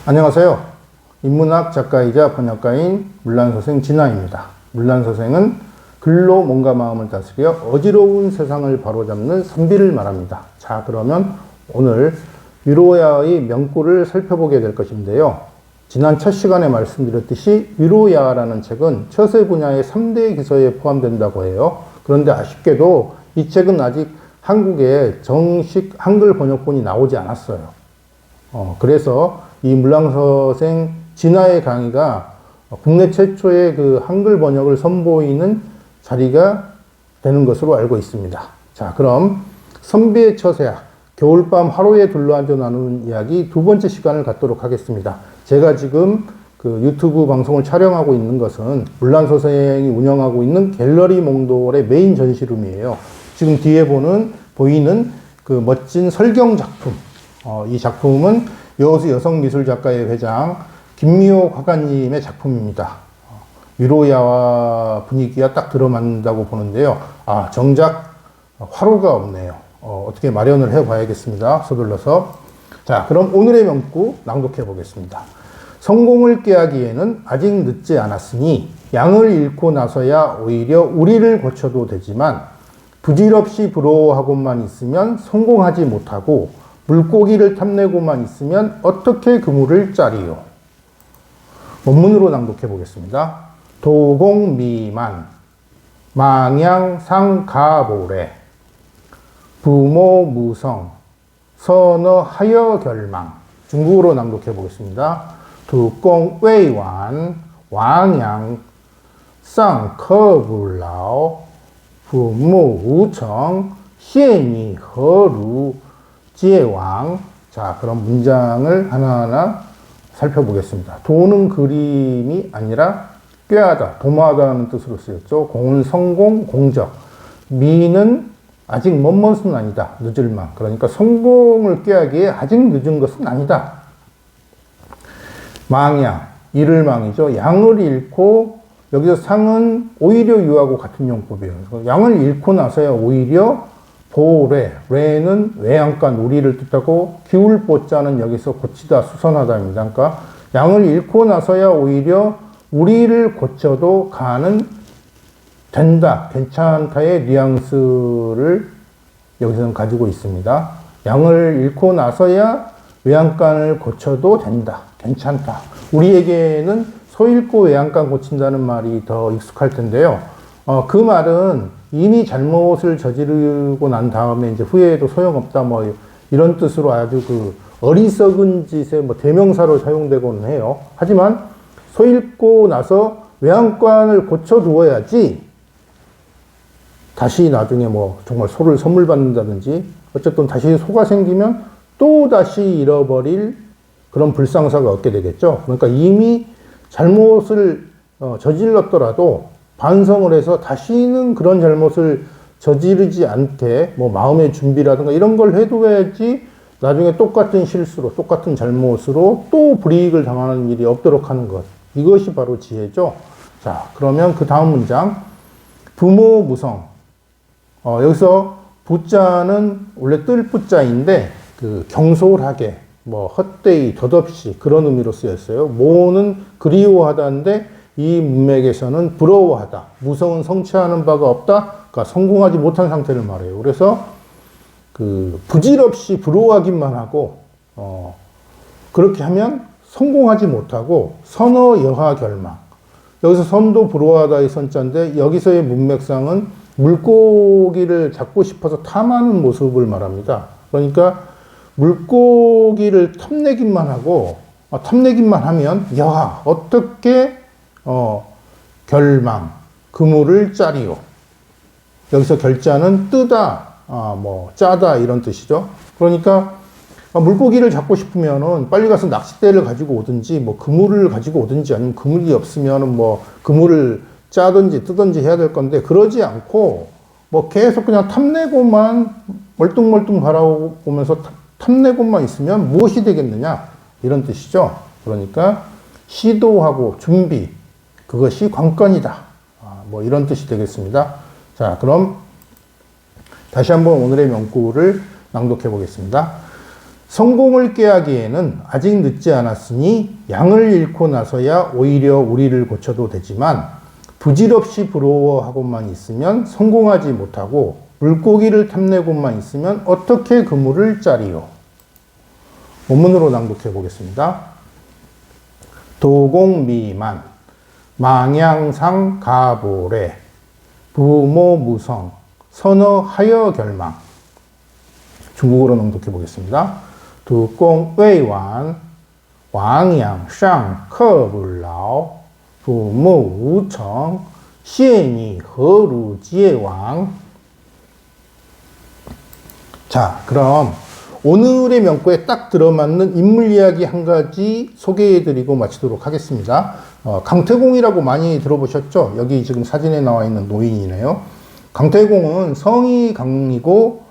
안녕하세요. 인문학 작가이자 번역가인 물란서생 진아입니다. 물란서생은 글로 몸과 마음을 다스려 어지러운 세상을 바로잡는 선비를 말합니다. 자, 그러면 오늘 위로야의 명구를 살펴보게 될 것인데요. 지난 첫 시간에 말씀드렸듯이 위로야라는 책은 처세 분야의 3대 기서에 포함된다고 해요. 그런데 아쉽게도 이 책은 아직 한국에 정식 한글 번역본이 나오지 않았어요. 그래서 이 물란서생 진아의 강의가 국내 최초의 그 한글 번역을 선보이는 자리가 되는 것으로 알고 있습니다. 자, 그럼 선비의 처세학, 겨울밤 하루에 둘러앉아 나누는 이야기 두 번째 시간을 갖도록 하겠습니다. 제가 지금 그 유튜브 방송을 촬영하고 있는 것은 물란서생이 운영하고 있는 갤러리 몽돌의 메인 전시룸이에요. 지금 뒤에 보이는 그 멋진 설경 작품. 이 작품은 여수 여성미술작가의 회장 김미호 화가님의 작품입니다. 위로야와 분위기가 딱 들어맞는다고 보는데요. 정작 화로가 없네요. 어떻게 마련을 해 봐야겠습니다. 서둘러서. 자, 그럼 오늘의 명구 낭독해 보겠습니다. 성공을 꾀하기에는 아직 늦지 않았으니 양을 잃고 나서야 오히려 우리를 고쳐도 되지만 부질없이 부러워하고만 있으면 성공하지 못하고 물고기를 탐내고만 있으면 어떻게 그물을 짜리요. 원문으로 낭독해 보겠습니다. 도공미만 망양상가보래 부모무성 선어하여 결망. 중국어로 낭독해 보겠습니다. 두공웨이완 왕양 쌍커불라오 부모우청 시니허루 지혜왕. 자, 그럼 문장을 하나하나 살펴보겠습니다. 도는 그림이 아니라 꾀하다, 도모하다는 뜻으로 쓰였죠. 공은 성공, 공적. 미는 아직 먼 것은 아니다, 늦을만. 그러니까 성공을 꾀하기에 아직 늦은 것은 아니다. 망양, 잃을 망이죠. 양을 잃고, 여기서 상은 오히려 유하고 같은 용법이에요. 양을 잃고 나서야 오히려 보래, 레는 외양간 우리를 뜻하고 기울보자는 여기서 고치다, 수선하다입니다. 그러니까 양을 잃고 나서야 오히려 우리를 고쳐도 가는 된다, 괜찮다의 뉘앙스를 여기서는 가지고 있습니다. 양을 잃고 나서야 외양간을 고쳐도 된다, 괜찮다. 우리에게는 소 잃고 외양간 고친다는 말이 더 익숙할 텐데요. 그 말은 이미 잘못을 저지르고 난 다음에 이제 후회해도 소용없다, 뭐 이런 뜻으로 아주 그 어리석은 짓의 뭐 대명사로 사용되고는 해요. 하지만 소 잃고 나서 외양간을 고쳐두어야지 다시 나중에 뭐 정말 소를 선물 받는다든지 어쨌든 다시 소가 생기면 또 다시 잃어버릴 그런 불상사가 얻게 되겠죠. 그러니까 이미 잘못을 저질렀더라도 반성을 해서 다시는 그런 잘못을 저지르지 않게 뭐 마음의 준비라든가 이런 걸 해둬야지 나중에 똑같은 실수로, 똑같은 잘못으로 또 불이익을 당하는 일이 없도록 하는 것. 이것이 바로 지혜죠. 자, 그러면 그 다음 문장. 부모무성. 여기서 부자는 원래 뜰부자인데 그 경솔하게, 뭐 헛되이, 덧없이 그런 의미로 쓰였어요. 모는 그리워하다인데 이 문맥에서는 부러워하다, 무성은 성취하는 바가 없다, 그러니까 성공하지 못한 상태를 말해요. 그래서 그 부질없이 부러워하기만 하고 그렇게 하면 성공하지 못하고 선어 여하 결망. 여기서 선도 부러워하다의 선자인데 여기서의 문맥상은 물고기를 잡고 싶어서 탐하는 모습을 말합니다. 그러니까 물고기를 탐내기만 하고 탐내기만 하면 여하, 어떻게 결망, 그물을 짜리요. 여기서 결자는 뜨다, 뭐 짜다 이런 뜻이죠. 그러니까 물고기를 잡고 싶으면은 빨리 가서 낚싯대를 가지고 오든지 뭐 그물을 가지고 오든지 아니면 그물이 없으면은 뭐 그물을 짜든지 뜨든지 해야 될 건데 그러지 않고 뭐 계속 그냥 탐내고만 멀뚱멀뚱 바라보면서 탐내고만 있으면 무엇이 되겠느냐 이런 뜻이죠. 그러니까 시도하고 준비, 그것이 관건이다. 뭐 이런 뜻이 되겠습니다. 자, 그럼 다시 한번 오늘의 명구를 낭독해 보겠습니다. 성공을 꾀하기에는 아직 늦지 않았으니 양을 잃고 나서야 오히려 우리를 고쳐도 되지만 부질없이 부러워하고만 있으면 성공하지 못하고 물고기를 탐내고만 있으면 어떻게 그물을 짜리요. 원문으로 낭독해 보겠습니다. 도공미만 망양상 가보래 부모무성 선어하여 결망. 중국어로 낭독해 보겠습니다. 土公未完，亡羊上客不劳，父母无成，谢你何如皆亡。 자, 그럼 오늘의 명구에 딱 들어맞는 인물 이야기 한 가지 소개해드리고 마치도록 하겠습니다. 강태공이라고 많이 들어보셨죠? 여기 지금 사진에 나와 있는 노인이네요. 강태공은 성이 강이고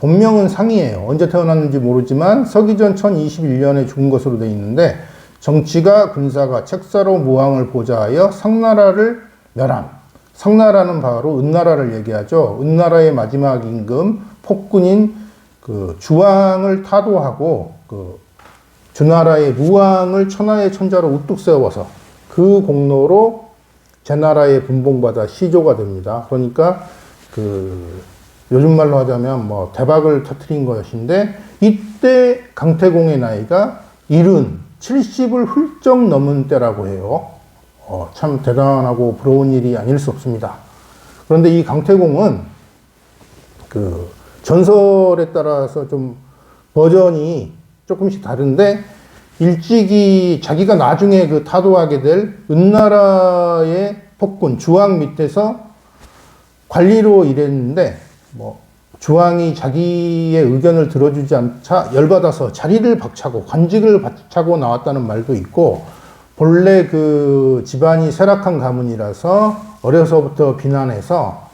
본명은 상이에요. 언제 태어났는지 모르지만 서기전 1021년에 죽은 것으로 되어 있는데 정치가 군사가 책사로 무왕을 보좌하여 상나라를 멸함. 상나라는 바로 은나라를 얘기하죠. 은나라의 마지막 임금 폭군인 그 주왕을 타도하고 그 주나라의 무왕을 천하의 천자로 우뚝 세워서 그 공로로 제나라의 분봉받아 시조가 됩니다. 그러니까 그 요즘 말로 하자면 뭐 대박을 터뜨린 것인데 이때 강태공의 나이가 70을 훌쩍 넘은 때라고 해요. 참 대단하고 부러운 일이 아닐 수 없습니다. 그런데 이 강태공은 그 전설에 따라서 좀 버전이 조금씩 다른데 일찍이 자기가 나중에 그 타도하게 될 은나라의 폭군 주왕 밑에서 관리로 일했는데 뭐 주왕이 자기의 의견을 들어주지 않자 열받아서 자리를 박차고 관직을 박차고 나왔다는 말도 있고 본래 그 집안이 쇠락한 가문이라서 어려서부터 비난해서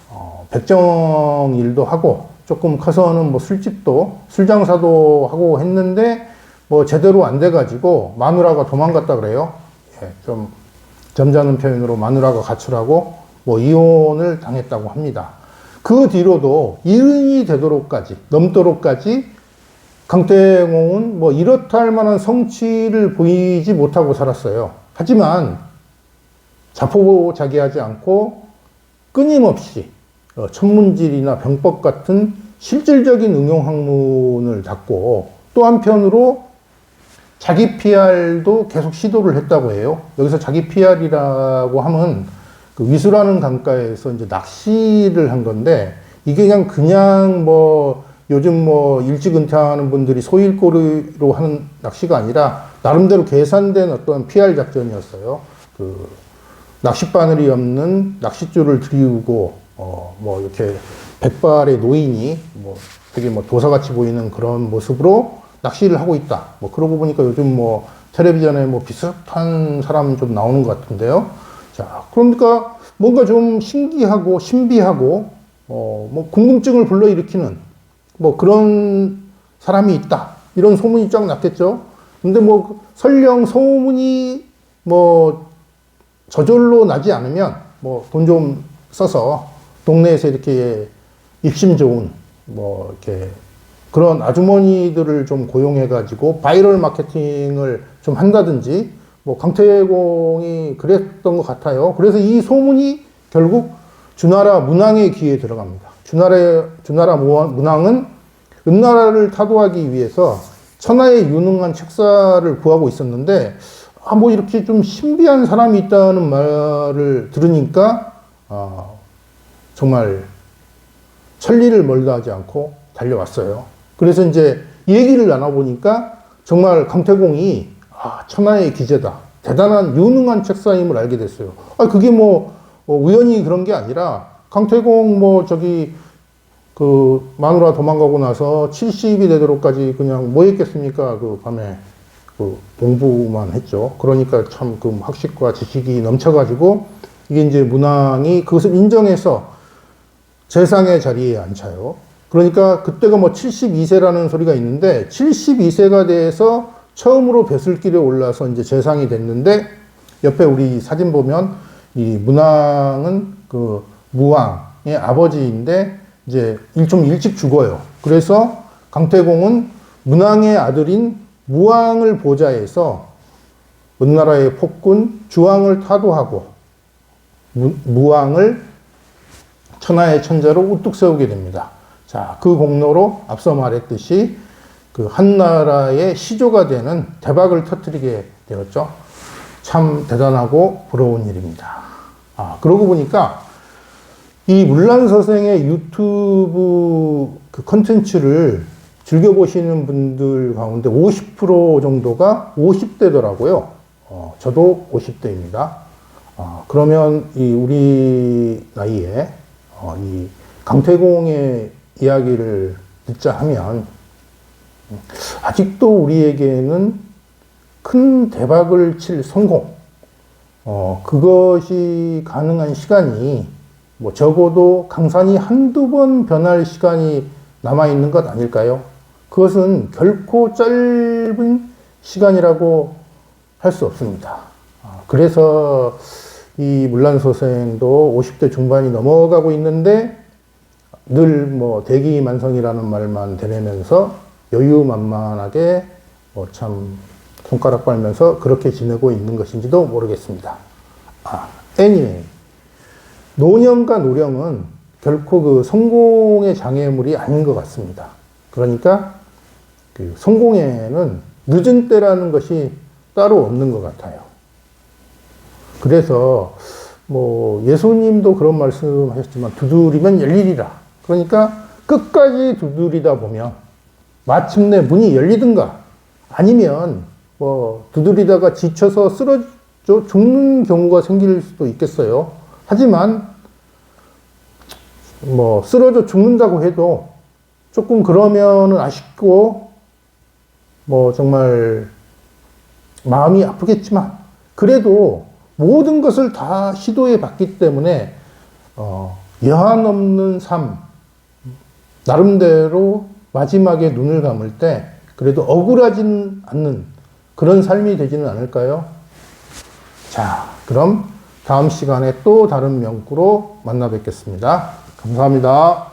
백정 일도 하고 조금 커서는 뭐 술집도 술장사도 하고 했는데 뭐 제대로 안 돼가지고 마누라가 도망갔다 그래요. 예, 좀 점잖은 표현으로 마누라가 가출하고 뭐 이혼을 당했다고 합니다. 그 뒤로도 이른이 되도록까지 넘도록까지 강태공은 뭐 이렇다 할 만한 성취를 보이지 못하고 살았어요. 하지만 자포자기하지 않고 끊임없이 천문질이나 병법 같은 실질적인 응용 학문을 닦고 또 한편으로 자기 PR도 계속 시도를 했다고 해요. 여기서 자기 PR이라고 하면 그 위수라는 강가에서 이제 낚시를 한 건데 이게 그냥 뭐 요즘 뭐 일찍 은퇴하는 분들이 소일거리로 하는 낚시가 아니라 나름대로 계산된 어떤 PR 작전이었어요. 그 낚싯바늘이 없는 낚싯줄을 들이우고 뭐 이렇게 백발의 노인이 뭐 되게 뭐 도사같이 보이는 그런 모습으로 낚시를 하고 있다. 뭐 그러고 보니까 요즘 뭐 텔레비전에 뭐 비슷한 사람 좀 나오는 것 같은데요. 자, 그러니까 뭔가 좀 신기하고 신비하고 뭐 궁금증을 불러일으키는 뭐 그런 사람이 있다. 이런 소문이 쫙 났겠죠. 근데 뭐 설령 소문이 뭐 저절로 나지 않으면 뭐 돈 좀 써서 동네에서 이렇게 입심 좋은 뭐 이렇게 그런 아주머니들을 좀 고용해가지고 바이럴 마케팅을 좀 한다든지 뭐 강태공이 그랬던 것 같아요. 그래서 이 소문이 결국 주나라 문왕의 귀에 들어갑니다. 주나라 문왕은 은나라를 타도하기 위해서 천하의 유능한 책사를 구하고 있었는데 뭐 이렇게 좀 신비한 사람이 있다는 말을 들으니까 정말 천리를 멀다 하지 않고 달려왔어요. 그래서 이제 얘기를 나눠보니까 정말 강태공이 천하의 기재다. 대단한 유능한 책사임을 알게 됐어요. 그게 뭐 우연히 그런 게 아니라 강태공 뭐 저기 그 마누라 도망가고 나서 70이 되도록까지 그냥 뭐 했겠습니까? 그 밤에 그 공부만 했죠. 그러니까 참 그 학식과 지식이 넘쳐가지고 이게 이제 문왕이 그것을 인정해서 재상의 자리에 앉혀요. 그러니까 그때가 뭐 72세라는 소리가 있는데 72세가 돼서 처음으로 벼슬길에 올라서 이제 재상이 됐는데 옆에 우리 사진 보면 이 문왕은 그 무왕의 아버지인데 이제 좀 일찍 죽어요. 그래서 강태공은 문왕의 아들인 무왕을 보좌해서 은나라의 폭군 주왕을 타도하고 무왕을 천하의 천자로 우뚝 세우게 됩니다. 자, 그 공로로 앞서 말했듯이 그 한나라의 시조가 되는 대박을 터뜨리게 되었죠. 참 대단하고 부러운 일입니다. 그러고 보니까 이 문란서생의 유튜브 그 컨텐츠를 즐겨보시는 분들 가운데 50% 정도가 50대더라고요. 저도 50대입니다. 그러면 이 우리 나이에 이 강태공의 이야기를 듣자 하면 아직도 우리에게는 큰 대박을 칠 성공, 그것이 가능한 시간이 뭐 적어도 강산이 한두 번 변할 시간이 남아있는 것 아닐까요? 그것은 결코 짧은 시간이라고 할 수 없습니다. 그래서 이 문란소생도 50대 중반이 넘어가고 있는데 늘 뭐 대기만성이라는 말만 되뇌면서 여유만만하게 뭐 참 손가락 빨면서 그렇게 지내고 있는 것인지도 모르겠습니다. anyway. 노년과 노령은 결코 그 성공의 장애물이 아닌 것 같습니다. 그러니까 그 성공에는 늦은 때라는 것이 따로 없는 것 같아요. 그래서 뭐 예수님도 그런 말씀하셨지만 두드리면 열리리라. 그러니까 끝까지 두드리다 보면 마침내 문이 열리든가 아니면 뭐 두드리다가 지쳐서 쓰러져 죽는 경우가 생길 수도 있겠어요. 하지만 뭐 쓰러져 죽는다고 해도 조금 그러면은 아쉽고 뭐 정말 마음이 아프겠지만 그래도 모든 것을 다 시도해 봤기 때문에 여한 없는 삶, 나름대로 마지막에 눈을 감을 때 그래도 억울하진 않는 그런 삶이 되지는 않을까요? 자, 그럼 다음 시간에 또 다른 명구로 만나 뵙겠습니다. 감사합니다.